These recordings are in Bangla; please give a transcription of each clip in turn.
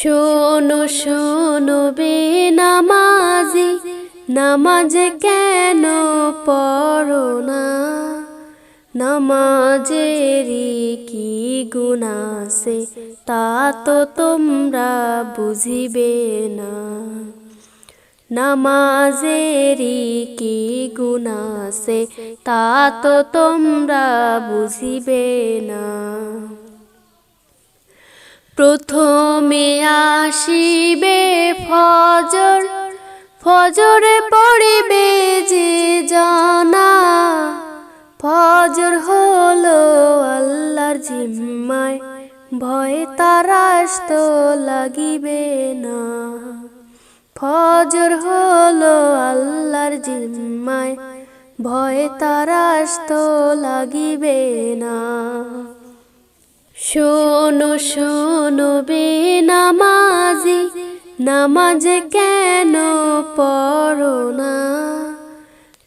শোনো শোনো বেনামাজি, নামাজ কেন পড়ো না? নামাজেরই কি গুণ আছে তা তো তোমরা বুঝিবে না। নামাজেরই কি গুণ আছে তা তো তোমরা বুঝিবে না। প্রথমে আসিবে ফজর, ফজরে পড়িবে যে জানা। ফজর হলো আল্লাহর জিম্মায়, ভয় তারাস তো লাগিবে না। ফজর হলো আল্লাহর জিম্মায়, ভয় তারাস তো লাগিবে না। শোনো শোনো বেনামাজি, নামাজ কেন পড়ো না?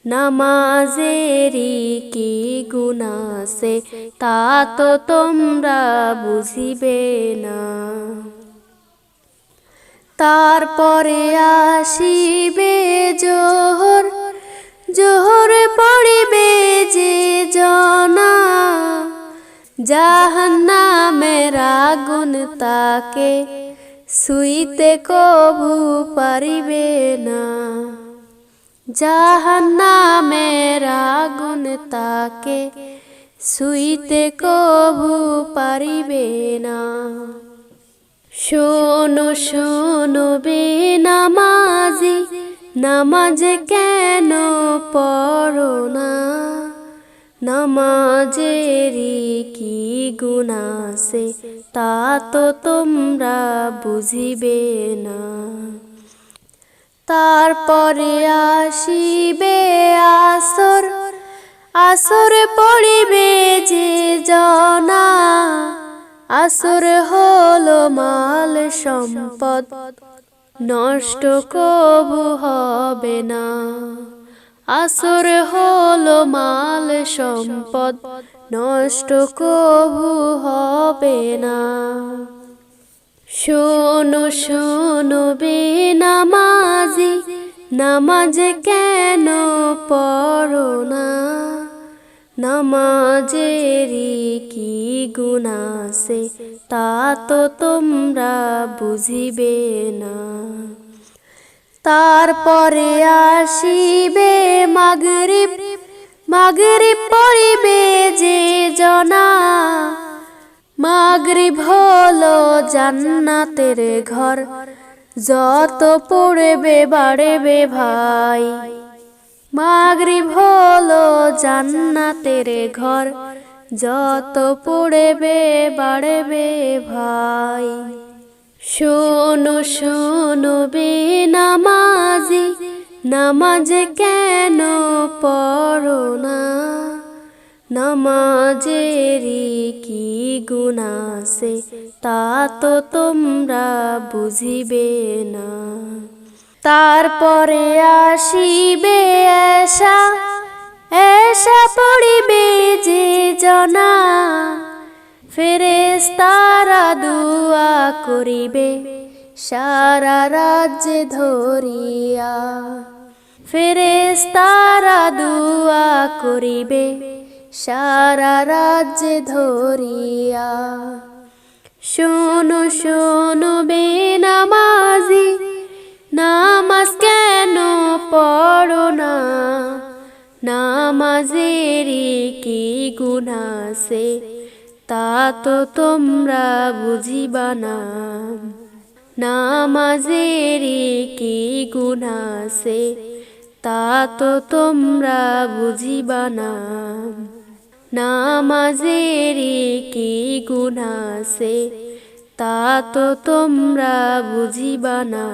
নামাজেরই কি গুণ আছে তা তো তোমরা বুঝিবে না। তারপরে আসিবে জোহর, জোহরে পড়িবে যে জনা। জাহান্নামের আগুন তাকে ছুঁইতে কভু পারিবে না। জাহান্নামের আগুন তাকে ছুঁইতে কভু পারিবে না। শোনো শোনো বেনামাজি, নামাজ কেন পড়ো না? নামাজেরই কি গুণ আছে তা তো তোমরা বুঝিবে না। তারপরে আসিবে আসর, আসরে পড়িবে যে জনা। আসর হলো মাল সম্পদ, নষ্ট কবু হবে না। আসর হলো মাল সম্পদ, নষ্ট কবু হবে না। শোনো শোনো বেনামাজি, নামাজ কেন পড়ো না? নামাজেরই কি গুণ আছে তা তো তোমরা বুঝিবে না। তারপরে আসিবে মাগরিব, মাগরিব পড়িবে যে জনা। মাগরিব হলো জান্নাতের ঘর, যত পড়বে বাড়বে ভাই। মাগরিব হলো জান্নাতের ঘর, যত পড়বে বাড়বে ভাই। শোনো শোনো বেনামাজি, নামাজ কেন পড়ো না? নামাজেরই কি গুণ আছে তা তো তোমরা বুঝিবে না। তারপরে আসিবে এশা, এশা পড়িবে যে জনা। ফেরেশতারা দুআ করিবে সারা রাজ্য ধরিয়া। ফেরেশতারা দুআ করিবে সারা রাজ্য ধরিয়া। শোনো শোনো বেনামাজি, নামাজ কেন পড়ো না? নামাজেরই কি গুণ আছে তা তো তোমরা বুঝিবা না। নামাজেরই কি গুণ আছে তা তো তোমরা বুঝিবা না। নামাজেরই কি গুণ আছে তা তো তোমরা বুঝিবা না।